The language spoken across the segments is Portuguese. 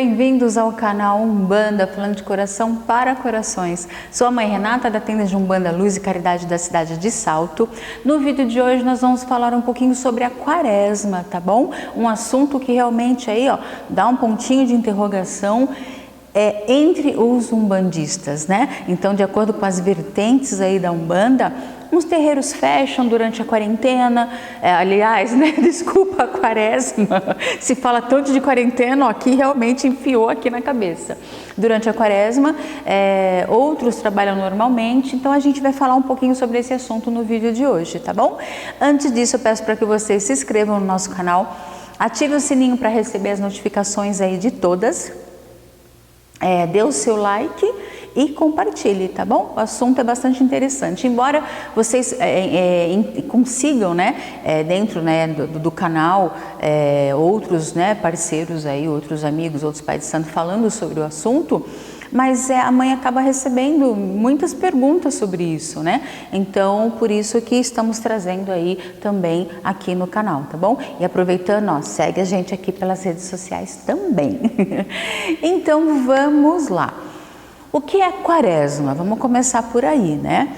bem-vindos ao canal Umbanda, falando de coração para corações. Sou a mãe Renata, da tenda de Umbanda Luz e Caridade da cidade de Salto. No vídeo de hoje nós vamos falar um pouquinho sobre a quaresma, tá bom? Um assunto que realmente aí, ó, dá um pontinho de interrogação entre os umbandistas, né? Então, de acordo com as vertentes aí da Umbanda, uns terreiros fecham durante a quarentena, aliás, né, desculpa a quaresma, se fala tanto de quarentena, ó, aqui realmente enfiou aqui na cabeça. Durante a quaresma, outros trabalham normalmente, então a gente vai falar um pouquinho sobre esse assunto no vídeo de hoje, tá bom? Antes disso, eu peço para que vocês se inscrevam no nosso canal, ative o sininho para receber as notificações aí de todas, dê o seu like e compartilhe, tá bom? O assunto é bastante interessante, embora vocês consigam, né, dentro, né, do canal, outros, né, parceiros aí, outros amigos, outros pais de santo falando sobre o assunto, mas a mãe acaba recebendo muitas perguntas sobre isso, né? Então, por isso que estamos trazendo aí também aqui no canal, tá bom? E aproveitando, ó, segue a gente aqui pelas redes sociais também. Então, vamos lá. O que é quaresma? Vamos começar por aí, né?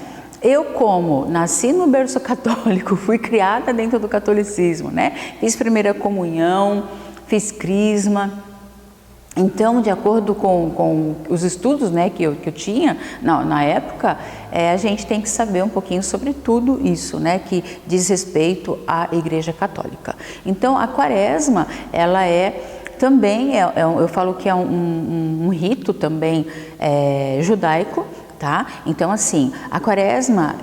Eu, como nasci no berço católico, fui criada dentro do catolicismo, né? Fiz primeira comunhão, fiz crisma. Então, de acordo com os estudos, né, que eu tinha na época, a gente tem que saber um pouquinho sobre tudo isso, né, que diz respeito à Igreja Católica. Então, a quaresma, ela também, eu falo que é um rito também judaico, tá? Então, assim, a quaresma,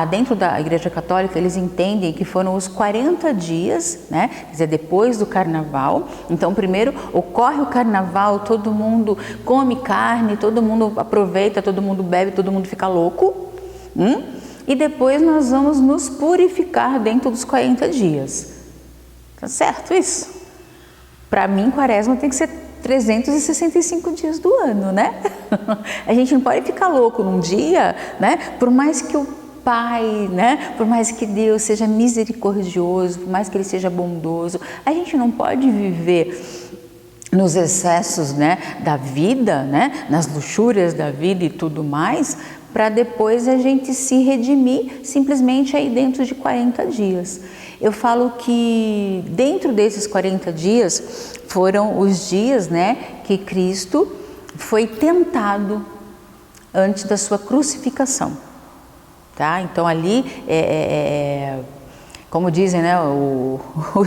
dentro da Igreja Católica, eles entendem que foram os 40 dias, né? Quer dizer, depois do carnaval. Então, primeiro ocorre o carnaval, todo mundo come carne, todo mundo aproveita, todo mundo bebe, todo mundo fica louco. E depois nós vamos nos purificar dentro dos 40 dias. Tá certo isso? Para mim, quaresma tem que ser 365 dias do ano, né? A gente não pode ficar louco num dia, né? Por mais que o Pai, né? Por mais que Deus seja misericordioso, por mais que Ele seja bondoso, a gente não pode viver nos excessos, né, da vida, né? Nas luxúrias da vida e tudo mais, para depois a gente se redimir simplesmente aí dentro de 40 dias. Eu falo que dentro desses 40 dias foram os dias, né, que Cristo foi tentado antes da sua crucificação. Tá? Então ali, como dizem, né, o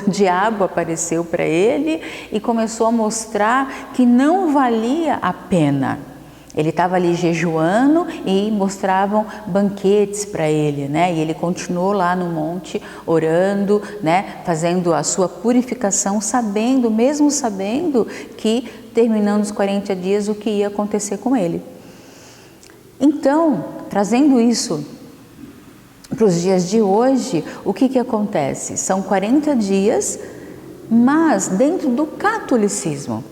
diabo apareceu para ele e começou a mostrar que não valia a pena. Ele estava ali jejuando e mostravam banquetes para ele, né? E ele continuou lá no monte orando, né? Fazendo a sua purificação, mesmo sabendo que terminando os 40 dias o que ia acontecer com ele. Então, trazendo isso para os dias de hoje, o que acontece? São 40 dias, mas dentro do catolicismo.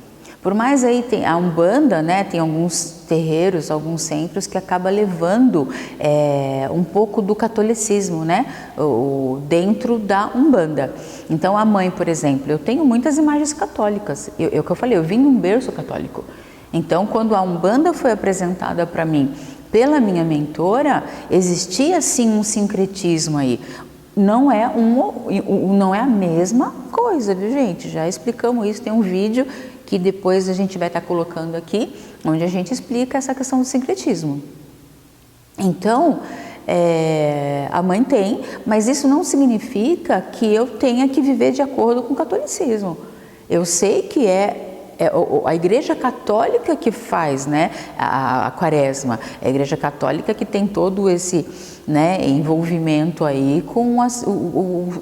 Por mais aí a Umbanda, né, tem alguns terreiros, alguns centros que acaba levando um pouco do catolicismo, né, dentro da Umbanda. Então a mãe, por exemplo, eu tenho muitas imagens católicas, que eu falei, eu vim de um berço católico. Então quando a Umbanda foi apresentada para mim pela minha mentora, existia sim um sincretismo aí. Não é a mesma coisa, viu, gente? Já explicamos isso, tem um vídeo que depois a gente vai estar colocando aqui, onde a gente explica essa questão do sincretismo. Então, a mãe tem, mas isso não significa que eu tenha que viver de acordo com o catolicismo. Eu sei que a Igreja Católica que faz, né, a quaresma, é a Igreja Católica que tem todo esse, né, envolvimento aí com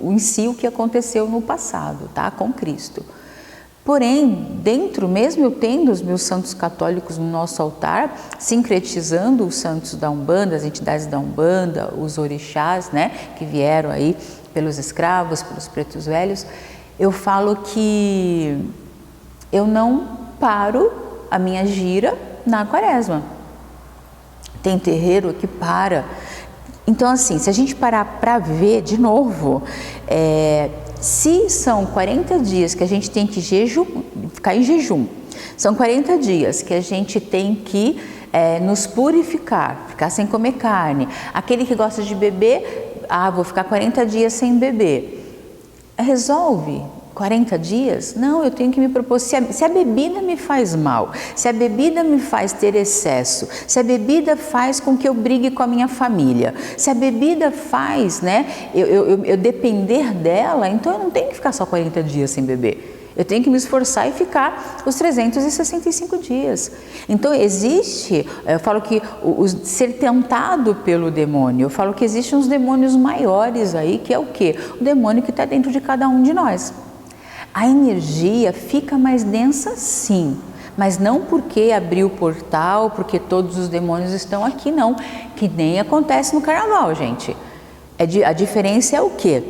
em si o que aconteceu no passado, tá, com Cristo. Porém, dentro, mesmo eu tendo os meus santos católicos no nosso altar, sincretizando os santos da Umbanda, as entidades da Umbanda, os orixás, né, que vieram aí pelos escravos, pelos pretos velhos, eu falo que eu não paro a minha gira na quaresma. Tem terreiro que para. Então, assim, se a gente parar para ver de novo, se são 40 dias que a gente tem que ficar em jejum, São 40 dias que a gente tem que nos purificar, ficar sem comer carne. Aquele que gosta de beber, vou ficar 40 dias sem beber. Resolve 40 dias? Não, eu tenho que me propor. Se a bebida me faz mal, se a bebida me faz ter excesso, se a bebida faz com que eu brigue com a minha família, se a bebida faz, eu depender dela, então eu não tenho que ficar só 40 dias sem beber. Eu tenho que me esforçar e ficar os 365 dias. Então existe, eu falo que ser tentado pelo demônio, eu falo que existem uns demônios maiores aí, que é o quê? O demônio que está dentro de cada um de nós. A energia fica mais densa, sim, mas não porque abriu o portal, porque todos os demônios estão aqui, não, que nem acontece no carnaval, gente. A diferença é o quê?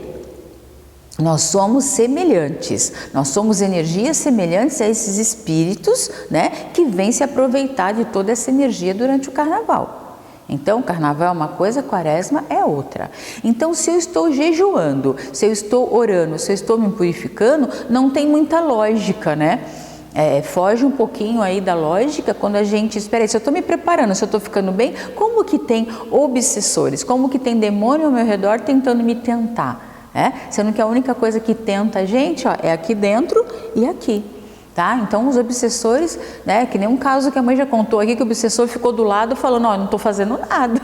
Nós somos semelhantes, nós somos energias semelhantes a esses espíritos, que vêm se aproveitar de toda essa energia durante o carnaval. Então, carnaval é uma coisa, quaresma é outra. Então, se eu estou jejuando, se eu estou orando, se eu estou me purificando, não tem muita lógica, foge um pouquinho aí da lógica quando a gente, espera aí, se eu estou me preparando, se eu estou ficando bem, como que tem obsessores, como que tem demônio ao meu redor tentando me tentar? Sendo que a única coisa que tenta a gente é aqui dentro e aqui. Tá? Então os obsessores, que nem um caso que a mãe já contou aqui, que o obsessor ficou do lado falando, não estou fazendo nada.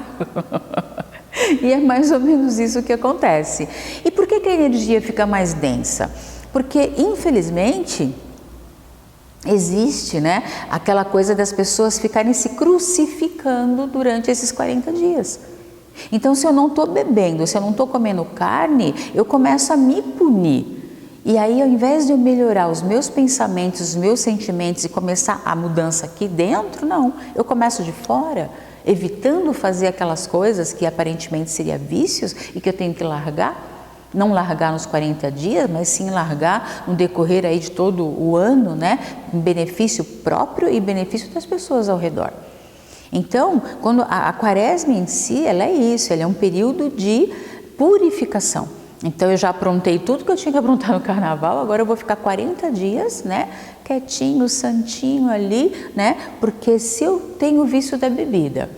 E é mais ou menos isso que acontece. E por que a energia fica mais densa? Porque infelizmente existe aquela coisa das pessoas ficarem se crucificando durante esses 40 dias. Então, se eu não estou bebendo, se eu não estou comendo carne, eu começo a me punir. E aí, ao invés de eu melhorar os meus pensamentos, os meus sentimentos e começar a mudança aqui dentro, não. Eu começo de fora, evitando fazer aquelas coisas que aparentemente seriam vícios e que eu tenho que largar. Não largar nos 40 dias, mas sim largar no decorrer aí de todo o ano, em benefício próprio e benefício das pessoas ao redor. Então, quando a quaresma em si, ela é isso, ela é um período de purificação. Então, eu já aprontei tudo que eu tinha que aprontar no carnaval, agora eu vou ficar 40 dias, quietinho, santinho ali, porque se eu tenho o vício da bebida,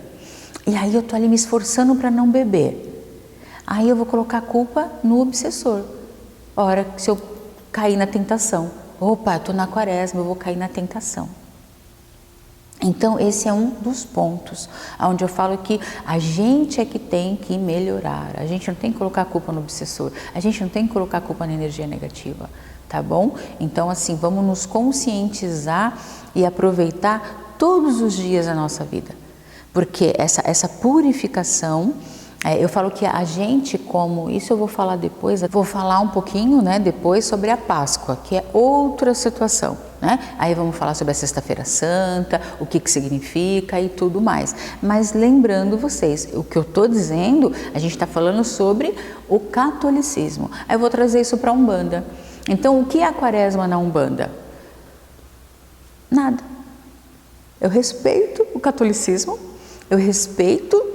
e aí eu tô ali me esforçando para não beber, aí eu vou colocar a culpa no obsessor. Ora, se eu cair na tentação, opa, eu tô na quaresma, eu vou cair na tentação. Então, esse é um dos pontos onde eu falo que a gente é que tem que melhorar. A gente não tem que colocar a culpa no obsessor, a gente não tem que colocar a culpa na energia negativa, tá bom? Então, assim, vamos nos conscientizar e aproveitar todos os dias da nossa vida. Porque essa purificação, eu falo que a gente, como, isso eu vou falar depois, vou falar um pouquinho depois sobre a Páscoa, que é outra situação. Aí vamos falar sobre a Sexta-feira Santa, o que significa e tudo mais. Mas lembrando vocês, o que eu estou dizendo, a gente está falando sobre o catolicismo. Aí eu vou trazer isso para a Umbanda. Então, o que é a quaresma na Umbanda? Nada. Eu respeito o catolicismo, eu respeito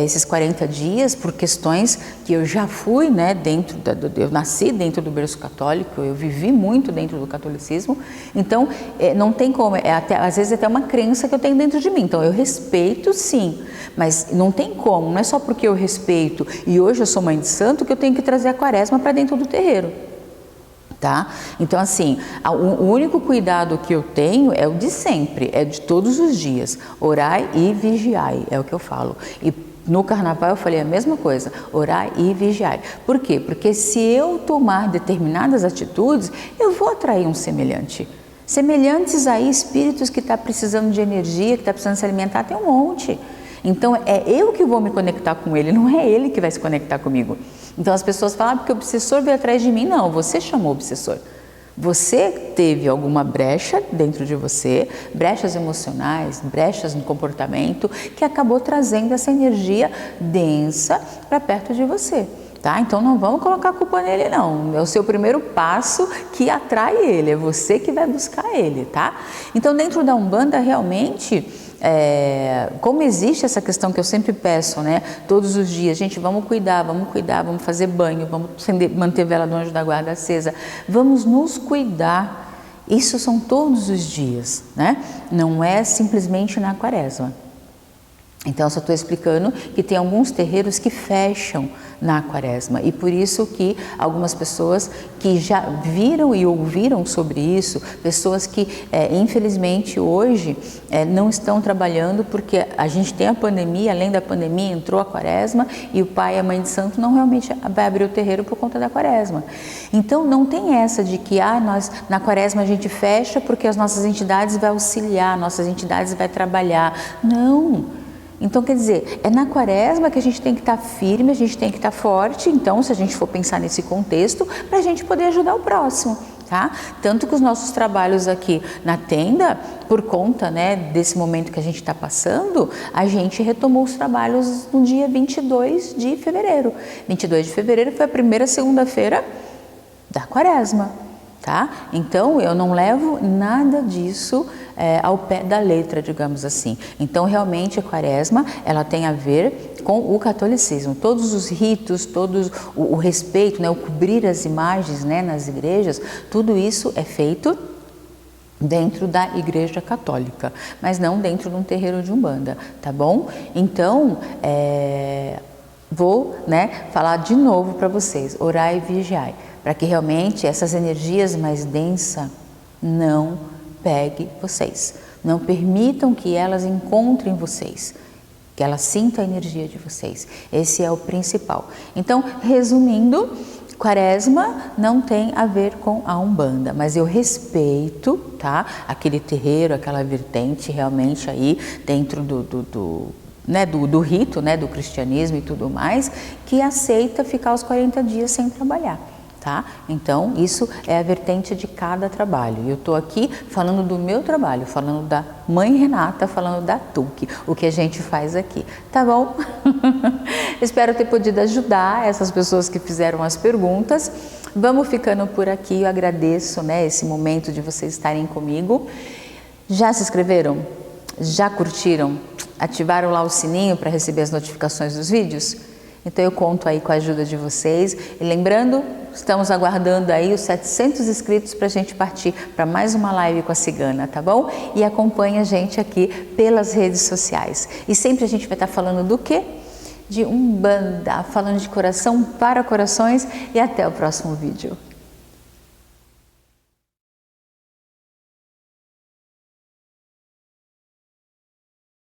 esses 40 dias por questões que eu já fui, eu nasci dentro do berço católico, eu vivi muito dentro do catolicismo, então não tem como, às vezes até uma crença que eu tenho dentro de mim, então eu respeito sim, mas não tem como, não é só porque eu respeito e hoje eu sou mãe de santo que eu tenho que trazer a quaresma para dentro do terreiro. Tá? Então assim, o único cuidado que eu tenho é o de sempre, é de todos os dias, orai e vigiai, é o que eu falo. E no carnaval eu falei a mesma coisa, orai e vigiai. Por quê? Porque se eu tomar determinadas atitudes, eu vou atrair um semelhante. Semelhantes aí, espíritos que estão precisando de energia, que estão precisando se alimentar, tem um monte. Então é eu que vou me conectar com ele, não é ele que vai se conectar comigo. Então as pessoas falam, porque o obsessor veio atrás de mim. Não, você chamou o obsessor. Você teve alguma brecha dentro de você, brechas emocionais, brechas no comportamento, que acabou trazendo essa energia densa para perto de você. Tá? Então não vamos colocar a culpa nele não, é o seu primeiro passo que atrai ele, é você que vai buscar ele, tá? Então dentro da Umbanda realmente, como existe essa questão que eu sempre peço, todos os dias, gente, vamos cuidar, vamos fazer banho, vamos manter vela do anjo da guarda acesa, vamos nos cuidar Isso são todos os dias, né? Não é simplesmente na quaresma. Então, só estou explicando que tem alguns terreiros que fecham na quaresma e por isso que algumas pessoas que já viram e ouviram sobre isso, pessoas que infelizmente hoje não estão trabalhando porque a gente tem a pandemia, além da pandemia entrou a quaresma e o pai e a mãe de santo não realmente vai abrir o terreiro por conta da quaresma. Então, não tem essa de que nós na quaresma a gente fecha porque as nossas entidades vai auxiliar, nossas entidades vai trabalhar. Não! Então, quer dizer, é na quaresma que a gente tem que estar firme, a gente tem que estar forte, então, se a gente for pensar nesse contexto, para a gente poder ajudar o próximo, tá? Tanto que os nossos trabalhos aqui na tenda, por conta, né, desse momento que a gente está passando, a gente retomou os trabalhos no dia 22 de fevereiro. 22 de fevereiro foi a primeira segunda-feira da quaresma, tá? Então, eu não levo nada disso ao pé da letra, digamos assim. Então, realmente, a quaresma, ela tem a ver com o catolicismo. Todos os ritos, todos o respeito, né, o cobrir as imagens, né, nas igrejas, tudo isso é feito dentro da Igreja Católica, mas não dentro de um terreiro de Umbanda, tá bom? Então, vou, né, falar de novo para vocês, orai e vigiai, para que realmente essas energias mais densas não pegue vocês, não permitam que elas encontrem vocês, que elas sintam a energia de vocês, esse é o principal. Então, resumindo, quaresma não tem a ver com a Umbanda, mas eu respeito, tá, aquele terreiro, aquela vertente realmente aí dentro do rito, né, do cristianismo e tudo mais, que aceita ficar os 40 dias sem trabalhar. Tá? Então, isso é a vertente de cada trabalho. Eu estou aqui falando do meu trabalho, falando da mãe Renata, falando da TUC, o que a gente faz aqui, tá bom? Espero ter podido ajudar essas pessoas que fizeram as perguntas. Vamos ficando por aqui, eu agradeço, né, esse momento de vocês estarem comigo. Já se inscreveram? Já curtiram? Ativaram lá o sininho para receber as notificações dos vídeos? Então eu conto aí com a ajuda de vocês. E lembrando, estamos aguardando aí os 700 inscritos para a gente partir para mais uma live com a Cigana, tá bom? E acompanha a gente aqui pelas redes sociais. E sempre a gente vai estar falando do quê? De Umbanda, falando de coração para corações e até o próximo vídeo.